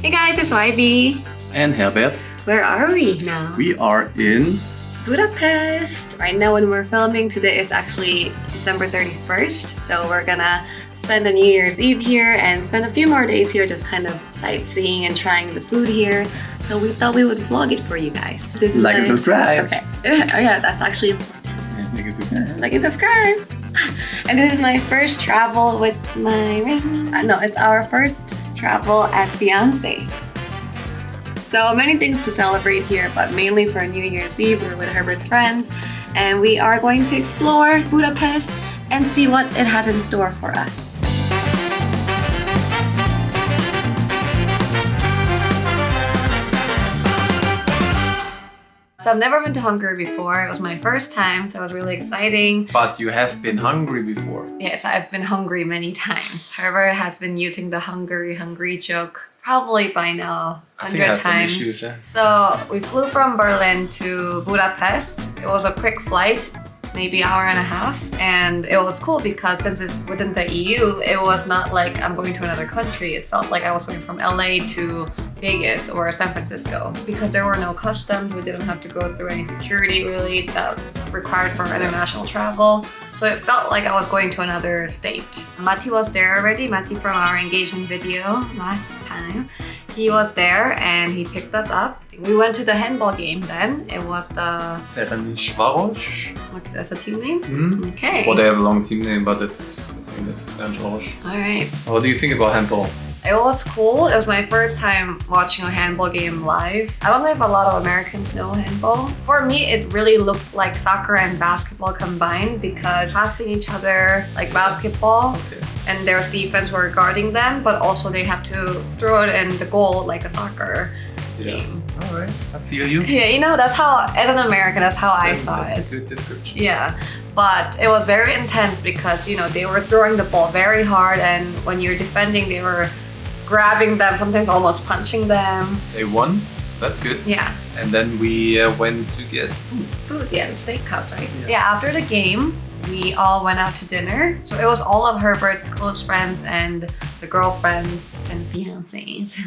Hey guys, it's YB. And Herbert. Where are we now? We are in Budapest. Right now when we're filming, today is actually December 31st. So we're gonna spend the New Year's Eve here and spend a few more days here just kind of sightseeing and trying the food here. So we thought we would vlog it for you guys. like and subscribe. Okay. Oh yeah, that's actually Like and subscribe. like and subscribe. And this is my first travel with my ring. No, it's our first travel as fiancés. So many things to celebrate here, but mainly for New Year's Eve, we're with Herbert's friends, and we are going to explore Budapest and see what it has in store for us. So I've never been to Hungary before. It was my first time, so it was really exciting. But you have been hungry before. Yes, I've been hungry many times. Herbert has been using the hungry joke probably by now 100 times. Some issues, eh? So we flew from Berlin to Budapest. It was a quick flight, maybe an hour and a half, and it was cool because since it's within the EU, it was not like I'm going to another country. It felt like I was going from LA to Vegas or San Francisco because there were no customs. We didn't have to go through any security really that's required for international travel. So it felt like I was going to another state. Matti was there already, Matti from our engagement video last time. He was there and he picked us up. We went to the handball game then. It was the... Ferencváros. Okay, that's a team name? Mm-hmm. Okay. Well, they have a long team name, but I think that's Ferencváros. Alright. What do you think about handball? It was cool. It was my first time watching a handball game live. I don't know if a lot of Americans know handball. For me, it really looked like soccer and basketball combined because passing each other like basketball. Okay. And there's defense who are guarding them, but also they have to throw it in the goal like a soccer game. Alright, I feel you. Yeah, you know, that's how, as an American, that's how I saw it. That's a good description. Yeah, but it was very intense because, you know, they were throwing the ball very hard, and when you're defending, they were grabbing them, sometimes almost punching them. They won. That's good. Yeah. And then we went to get food. Food, yeah, the steakhouse, right? Yeah, after the game, we all went out to dinner. So it was all of Herbert's close friends and the girlfriends and fiancés.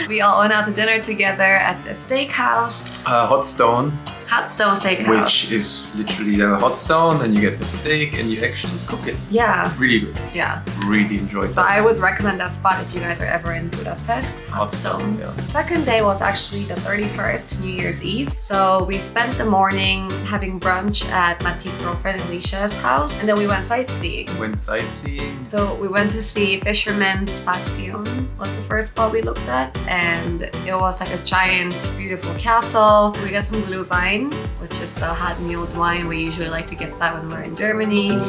We all went out to dinner together at the steakhouse. Hot Stone. Hot Stone Steakhouse. Which is literally a hot stone and you get the steak and you actually cook it. Yeah. Really good. Yeah. Really enjoyed So that. I would recommend that spot if you guys are ever in Budapest. Hot Stone, yeah. The second day was actually the 31st, New Year's Eve. So we spent the morning having brunch at Matti's girlfriend Alicia's house. And then we went sightseeing. Went sightseeing. So we went to see FISHERMAN'S BASTION was the first spot we looked at. And it was like a giant, beautiful castle. We got some blue wine, which is the hot mulled wine. We usually like to get that when we're in Germany.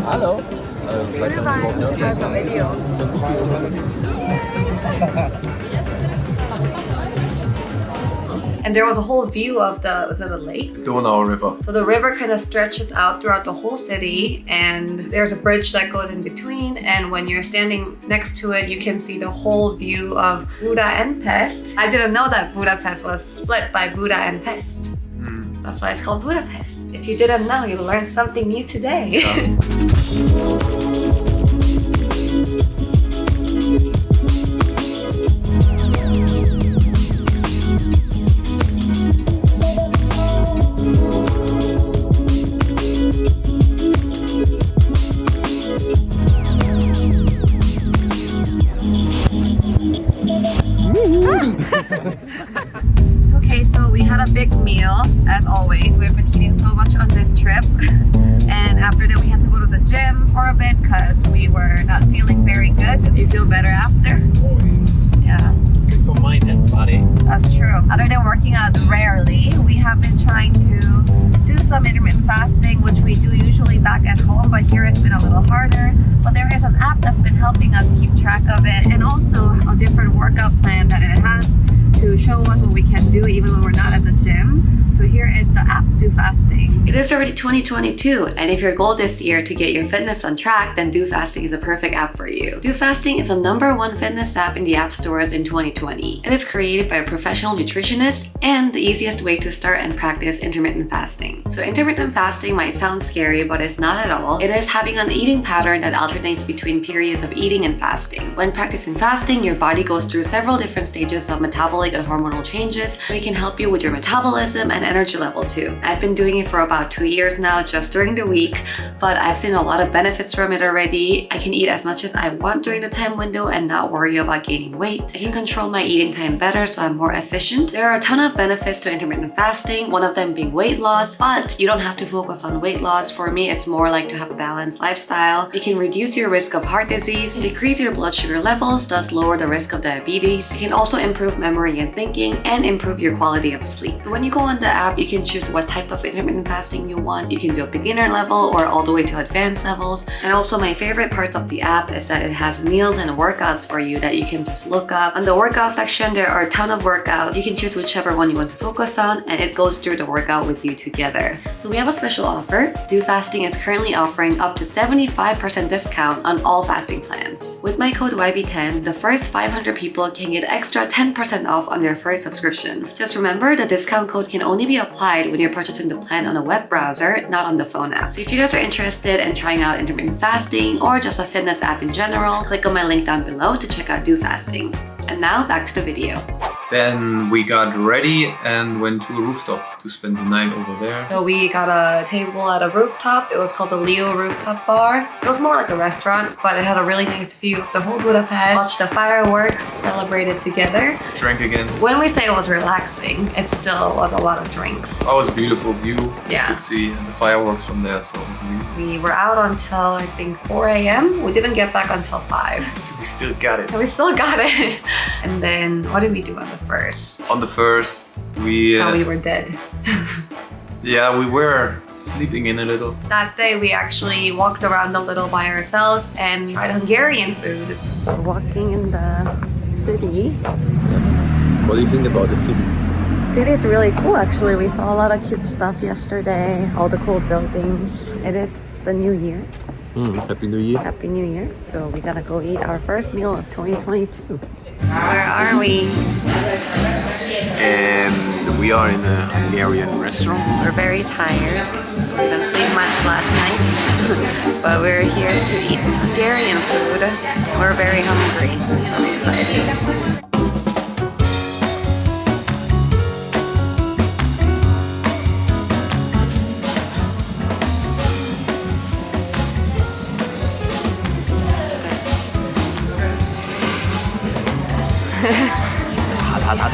Hallo. And there was a whole view of the, was it a lake? Donau River. So the river kind of stretches out throughout the whole city, and there's a bridge that goes in between, and when you're standing next to it, you can see the whole view of Buda and Pest. I didn't know that Budapest was split by Buda and Pest. That's why it's called Budapest. If you didn't know, you learned something new today. Okay, so we had a big meal, as always. We've been eating so much on this trip. And after that, we had to go to the gym for a bit because we were not feeling very good. Do you feel better after? Always. Yeah. Good for mind and body. That's true. Other than working out rarely, we have been trying to do some intermittent fasting, which we do usually back at home, but here it's been a little harder. But there is an app that's been helping us keep track of it, and also a different workout plan that it has to show us what we can do even when we're not at the gym. So here is the app Do Fasting. It is already 2022, and if your goal this year to get your fitness on track, then Do Fasting is a perfect app for you. Do Fasting is the #1 fitness app in the app stores in 2020. It is created by a professional nutritionist and the easiest way to start and practice intermittent fasting. So intermittent fasting might sound scary, but it's not at all. It is having an eating pattern that alternates between periods of eating and fasting. When practicing fasting, your body goes through several different stages of metabolic and hormonal changes, so it can help you with your metabolism and energy level too. I've been doing it for about 2 years now, just during the week, but I've seen a lot of benefits from it already. I can eat as much as I want during the time window and not worry about gaining weight. I can control my eating time better, so I'm more efficient. There are a ton of benefits to intermittent fasting, one of them being weight loss, but you don't have to focus on weight loss. For me, it's more like to have a balanced lifestyle. It can reduce your risk of heart disease, decrease your blood sugar levels, thus lower the risk of diabetes. It can also improve memory and thinking, and improve your quality of sleep. So when you go on the app, you can choose what type of intermittent fasting you want. You can do a beginner level or all the way to advanced levels. And also my favorite parts of the app is that it has meals and workouts for you that you can just look up. On the workout section, there are a ton of workouts. You can choose whichever one you want to focus on, and it goes through the workout with you together. So we have a special offer. Do Fasting is currently offering up to 75% discount on all fasting plans. With my code YB10, the first 500 people can get extra 10% off on their first subscription. Just remember, the discount code can only be applied when you're purchasing the plan on a web browser, not on the phone app. So if you guys are interested in trying out intermittent fasting or just a fitness app in general, click on my link down below to check out Do Fasting. And now back to the video. Then we got ready and went to a rooftop to spend the night over there. So we got a table at a rooftop. It was called the Leo Rooftop Bar. It was more like a restaurant, but it had a really nice view of the whole Budapest. Watched the fireworks, celebrated together. Drank again. When we say it was relaxing, it still was a lot of drinks. Oh, it was a beautiful view. Yeah. You could see the fireworks from there, so it was beautiful. We were out until I think 4 a.m. We didn't get back until 5. So we still got it. We still got it. And then what did we do on the first? On the first, we were dead. yeah, we were sleeping in a little. That day we actually walked around a little by ourselves and tried Hungarian food. We're walking in the city. What do you think about the city? City is really cool actually. We saw a lot of cute stuff yesterday, all the cool buildings. It is the new year. Happy New Year. Happy New Year. So we gotta go eat our first meal of 2022. Where are we? And we are in a Hungarian restaurant. We're very tired. We didn't sleep much last night, but we're here to eat Hungarian food. We're very hungry, so I'm excited.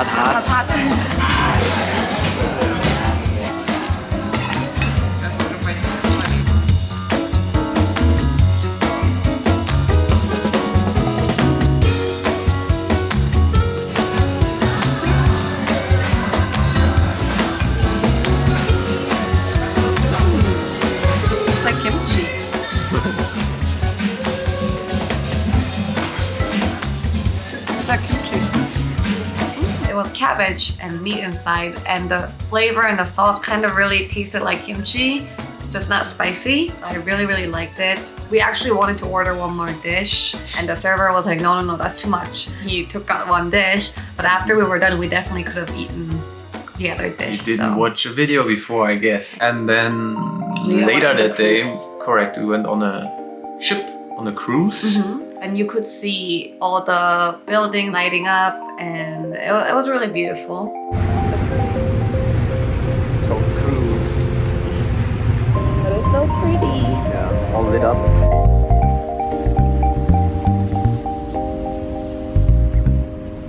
Hot. It's like kimchi. It's like kimchi. It was cabbage and meat inside, and the flavor and the sauce kind of really tasted like kimchi, just not spicy. I really liked it. We actually wanted to order one more dish, and the server was like, no, that's too much. He took out one dish, but after we were done, we definitely could have eaten the other dish. You didn't watch a video before, I guess. And then later that day, correct, we went on a ship, on a cruise. And you could see all the buildings lighting up, and it was really beautiful. So cruise. But it's so pretty. Yeah, it's all lit up.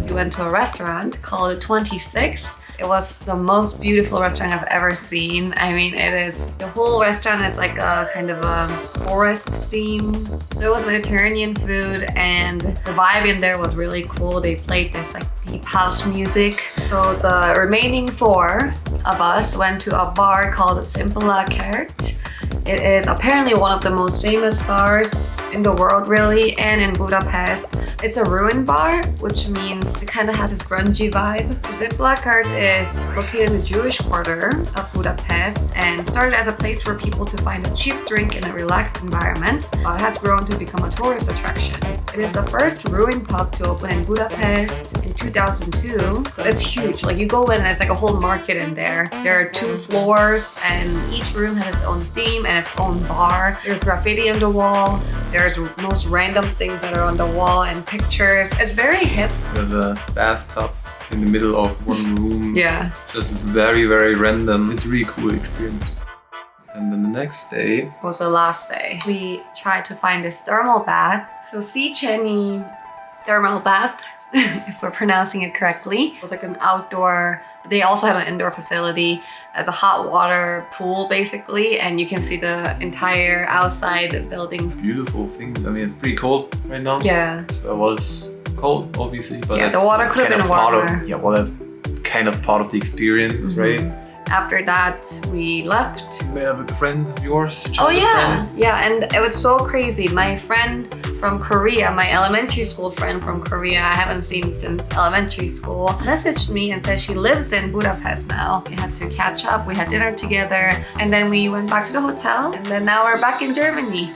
We went to a restaurant called 26. It was the most beautiful restaurant I've ever seen. I mean, the whole restaurant is like a kind of a forest theme. There was Mediterranean food, and the vibe in there was really cool. They played this like deep house music. So the remaining 4 of us went to a bar called SZIMPLA KERT. It is apparently one of the most famous bars in the world really, and in Budapest. It's a ruin bar, which means it kind of has this grungy vibe. SZIMPLA KERT is located in the Jewish quarter of Budapest and started as a place for people to find a cheap drink in a relaxed environment, but it has grown to become a tourist attraction. It is the first ruin pub to open in Budapest in 2002, so it's huge. Like you go in and it's like a whole market in there. There are 2 floors and each room has its own theme and its own bar. There's graffiti on the wall. There's most random things that are on the wall and pictures. It's very hip. There's a bathtub in the middle of one room. Yeah. Just very, very random. It's a really cool experience. And then the next day Was the last day. We tried to find this thermal bath. So SZÉCHENYI thermal bath, if we're pronouncing it correctly. It was like an outdoor, they also had an indoor facility as a hot water pool basically, and you can see the entire outside buildings. beautiful things. I mean, it's pretty cold right now. Yeah. So it was cold, obviously, but Yeah, that's the water could have kind been of part warmer. of, yeah, well, that's kind of part of the experience, right? After that, we left. Met up with a friend of yours. Oh childhood yeah, friend. yeah, and it was so crazy. My friend from Korea, my elementary school friend from Korea, I haven't seen since elementary school, messaged me and said she lives in Budapest now. We had to catch up, we had dinner together, and then we went back to the hotel, and then now we're back in Germany.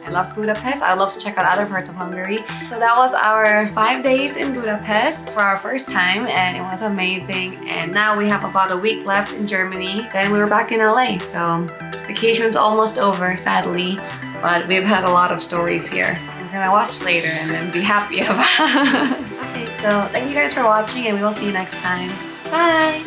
I love Budapest. I would love to check out other parts of Hungary. So that was our 5 days in Budapest for our first time, and it was amazing. And now we have about a week left in Germany. Then we're back in LA. So vacation's almost over, sadly, but we've had a lot of stories here. We're gonna watch later and then be happy about. Okay, so thank you guys for watching, and we will see you next time. Bye!